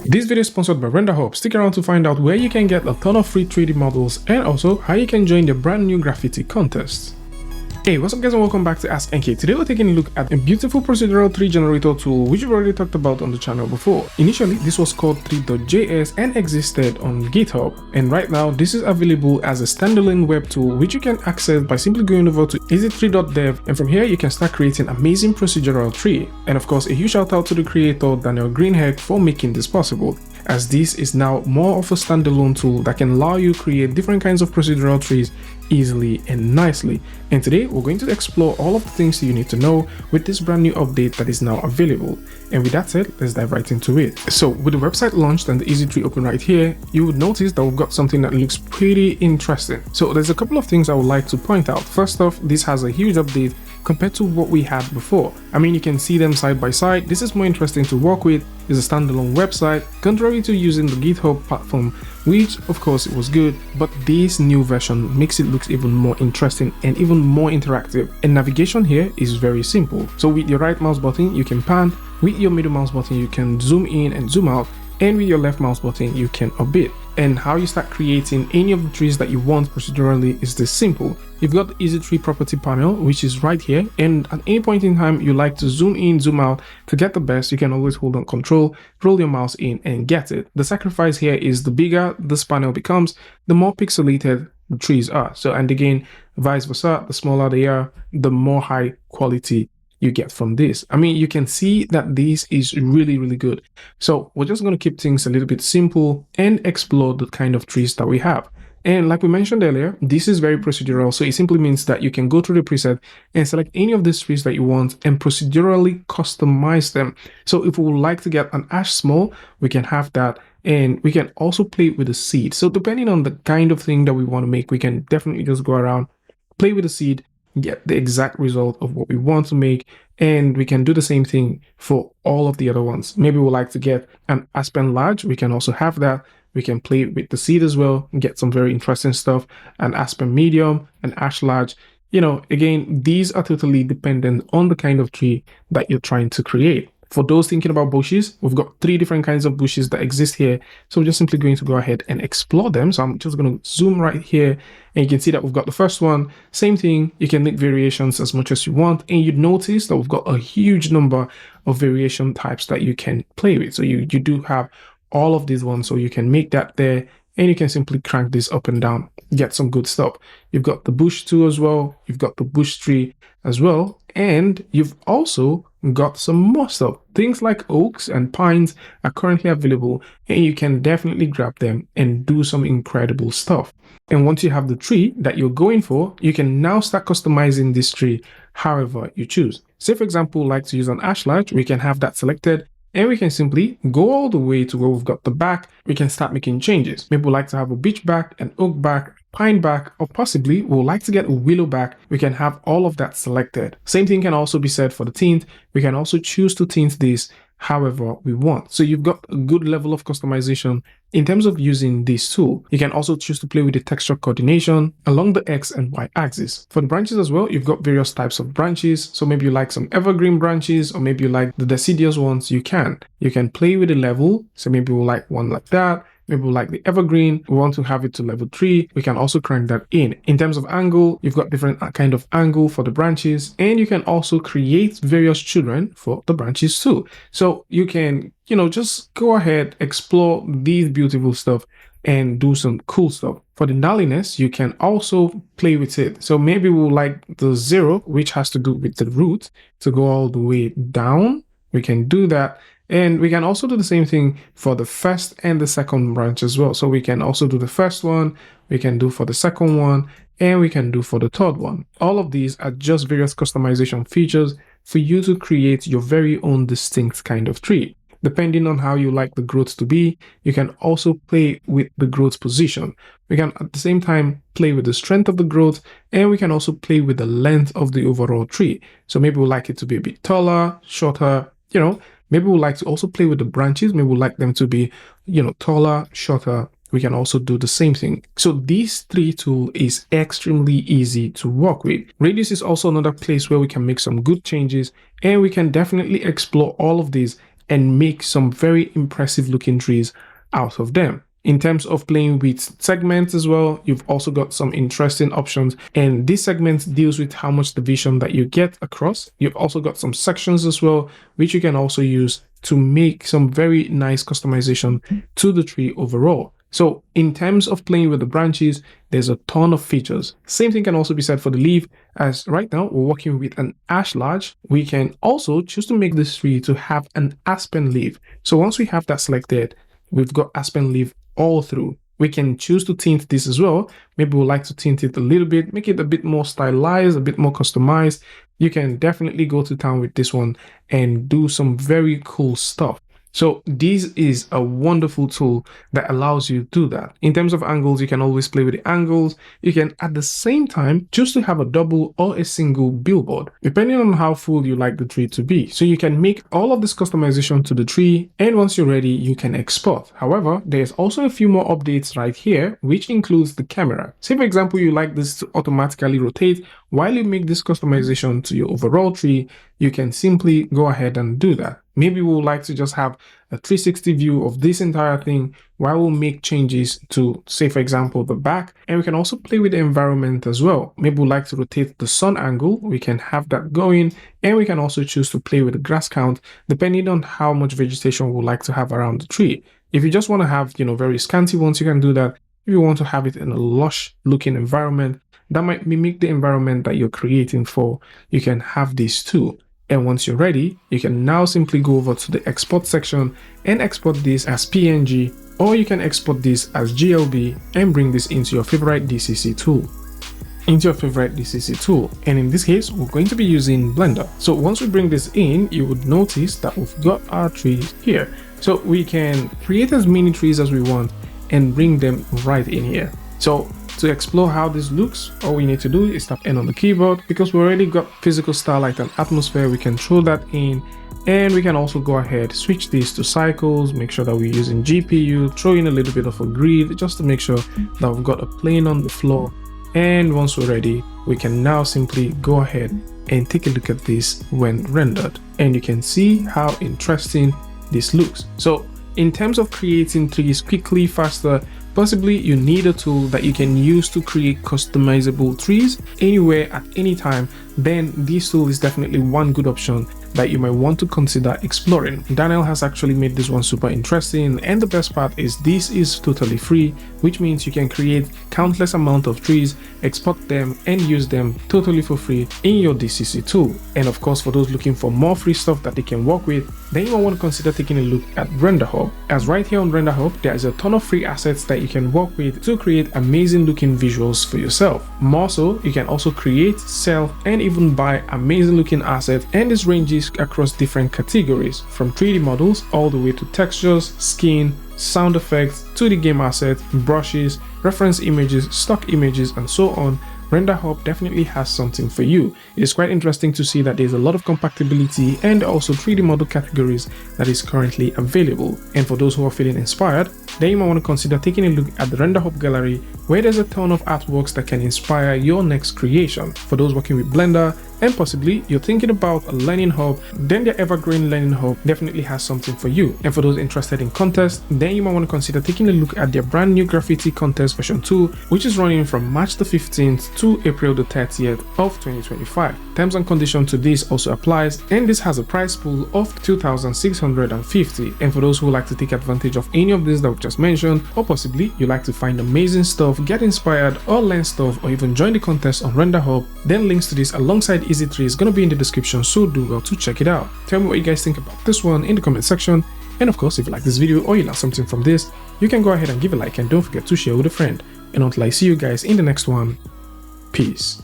This video is sponsored by RenderHub. Stick around to find out where you can get a ton of free 3D models and also how you can join the brand new graffiti contest. Hey, what's up guys and welcome back to askNK. Today we're taking a look at a beautiful procedural tree generator tool which we've already talked about on the channel before. Initially this was called 3.js and existed on GitHub, and right now this is available as a standalone web tool which you can access by simply going over to easy3.dev, and from here you can start creating amazing procedural tree. And of course a huge shout out to the creator Daniel Greenhead for making this possible, as this is now more of a standalone tool that can allow you to create different kinds of procedural trees easily and nicely. And today we're going to explore all of the things you need to know with this brand new update that is now available. And with that said, let's dive right into it. So with the website launched and the easy tree open right here, you would notice that we've got something that looks pretty interesting. So there's a couple of things I would like to point out. First off, this has a huge update compared to what we had before. I mean, you can see them side by side. This is more interesting to work with. It's a standalone website, contrary to using the GitHub platform, which of course it was good, but this new version makes it look even more interesting and even more interactive. And navigation here is very simple. So with your right mouse button you can pan, with your middle mouse button you can zoom in and zoom out, and with your left mouse button you can orbit. And how you start creating any of the trees that you want procedurally is this simple. You've got the easy tree property panel which is right here, and at any point in time you like to zoom in, zoom out to get the best, you can always hold on control, roll your mouse in and get it. The sacrifice here is the bigger this panel becomes, the more pixelated the trees are. So, and again vice versa, the smaller they are, the more high quality you get from this. I mean, you can see that this is really good. So we're just going to keep things a little bit simple and explore the kind of trees that we have. And like we mentioned earlier, this is very procedural, so it simply means that you can go through the preset and select any of these trees that you want and procedurally customize them. So if we would like to get an ash small, we can have that, and we can also play with the seed. So depending on the kind of thing that we want to make, we can definitely just go around, play with the seed, get the exact result of what we want to make. And we can do the same thing for all of the other ones. Maybe we like to get an aspen large, we can also have that. We can play with the seed as well and get some very interesting stuff. An aspen medium, an ash large. You know, again, these are totally dependent on the kind of tree that you're trying to create. For those thinking about bushes, we've got 3 different kinds of bushes that exist here. So we're just simply going to go ahead and explore them. So I'm just going to zoom right here, and you can see that we've got the first one. Same thing, you can make variations as much as you want. And you'd notice that we've got a huge number of variation types that you can play with. So you do have all of these ones, so you can make that there, and you can simply crank this up and down, get some good stuff. You've got the bush too as well, you've got the bush tree as well, and you've also got some more stuff. Things like oaks and pines are currently available, and you can definitely grab them and do some incredible stuff. And once you have the tree that you're going for, you can now start customizing this tree however you choose. Say for example, like to use an ash larch, we can have that selected, and we can simply go all the way to where we've got the back. We can start making changes. Maybe we'd like to have a beech back, an oak back, pine back, or possibly we'd like to get a willow back. We can have all of that selected. Same thing can also be said for the tint. We can also choose to tint this however we want. So you've got a good level of customization in terms of using this tool. You can also choose to play with the texture coordination along the X and Y axis. For the branches as well, you've got various types of branches. So maybe you like some evergreen branches, or maybe you like the deciduous ones. You can play with the level. So maybe we'll like one like that. Maybe we like the evergreen, we want to have it to level 3. We can also crank that in. In terms of angle, you've got different kind of angle for the branches, and you can also create various children for the branches too. So you can, you know, just go ahead, explore these beautiful stuff and do some cool stuff. For the gnarliness, you can also play with it. So maybe we'll like the 0, which has to do with the root, to go all the way down. We can do that. And we can also do the same thing for the first and the second branch as well. So we can also do the first one, we can do for the second one, and we can do for the third one. All of these are just various customization features for you to create your very own distinct kind of tree. Depending on how you like the growth to be, you can also play with the growth position. We can at the same time play with the strength of the growth, and we can also play with the length of the overall tree. So maybe we like it to be a bit taller, shorter, you know. Maybe we'd like to also play with the branches. Maybe we'd like them to be, you know, taller, shorter. We can also do the same thing. So this tree tool is extremely easy to work with. Radius is also another place where we can make some good changes, and we can definitely explore all of these and make some very impressive looking trees out of them. In terms of playing with segments as well, you've also got some interesting options, and this segment deals with how much division that you get across. You've also got some sections as well, which you can also use to make some very nice customization to the tree overall. So in terms of playing with the branches, there's a ton of features. Same thing can also be said for the leaf, as right now we're working with an ash larch. We can also choose to make this tree to have an aspen leaf. So once we have that selected, we've got aspen leaf all through. We can choose to tint this as well. Maybe we'd like to tint it a little bit, make it a bit more stylized, a bit more customized. You can definitely go to town with this one and do some very cool stuff. So this is a wonderful tool that allows you to do that. In terms of angles, you can always play with the angles. You can at the same time choose to have a double or a single billboard, depending on how full you like the tree to be. So you can make all of this customization to the tree, and once you're ready, you can export. However, there's also a few more updates right here, which includes the camera. Say for example, you like this to automatically rotate. While you make this customization to your overall tree, you can simply go ahead and do that. Maybe we would like to just have a 360 view of this entire thing while we'll make changes to, say for example, the back. And we can also play with the environment as well. Maybe we'd like to rotate the sun angle. We can have that going, and we can also choose to play with the grass count depending on how much vegetation we'd like to have around the tree. If you just want to have, very scanty ones, you can do that. If you want to have it in a lush looking environment that might mimic the environment that you're creating for, you can have this too. And once you're ready, you can now simply go over to the export section and export this as PNG, or you can export this as GLB and bring this into your favorite DCC tool. And in this case, we're going to be using Blender. So once we bring this in, you would notice that we've got our trees here. So we can create as many trees as we want and bring them right in here. So to explore how this looks, all we need to do is tap N on the keyboard. Because we already got physical starlight and atmosphere, we can throw that in, and we can also go ahead, switch these to cycles, make sure that we're using GPU, throw in a little bit of a grid just to make sure that we've got a plane on the floor. And once we're ready, we can now simply go ahead and take a look at this when rendered, and you can see how interesting this looks. So in terms of creating trees quickly, faster, possibly you need a tool that you can use to create customizable trees anywhere at any time, then this tool is definitely one good option that you might want to consider exploring. Daniel has actually made this one super interesting, and the best part is this is totally free, which means you can create countless amount of trees, export them, and use them totally for free in your DCC tool. And of course, for those looking for more free stuff that they can work with, then you might want to consider taking a look at Render Hub. As right here on Render Hub, there is a ton of free assets that you can work with to create amazing looking visuals for yourself. More so, you can also create, sell, and even buy amazing looking assets, and this ranges across different categories, from 3D models all the way to textures, skin, sound effects, 2D game assets, brushes, reference images, stock images, and so on. Render Hub definitely has something for you. It is quite interesting to see that there's a lot of compatibility and also 3D model categories that is currently available. And for those who are feeling inspired, then you might want to consider taking a look at the Render Hub gallery, where there's a ton of artworks that can inspire your next creation. For those working with Blender, and possibly you're thinking about a learning hub, then the Evergreen Learning Hub definitely has something for you. And for those interested in contests, then you might want to consider taking a look at their brand new graffiti contest version 2, which is running from March the 15th to April the 30th of 2025. Terms and conditions to this also applies, and this has a prize pool of 2,650. And for those who like to take advantage of any of this that we've just mentioned, or possibly you like to find amazing stuff, get inspired, or learn stuff, or even join the contest on Render Hub, then links to this alongside Easy3 is going to be in the description, so do well to check it out. Tell me what you guys think about this one in the comment section, and of course, if you like this video or you learned something from this, you can go ahead and give a like, and don't forget to share with a friend. And until I see you guys in the next one, peace.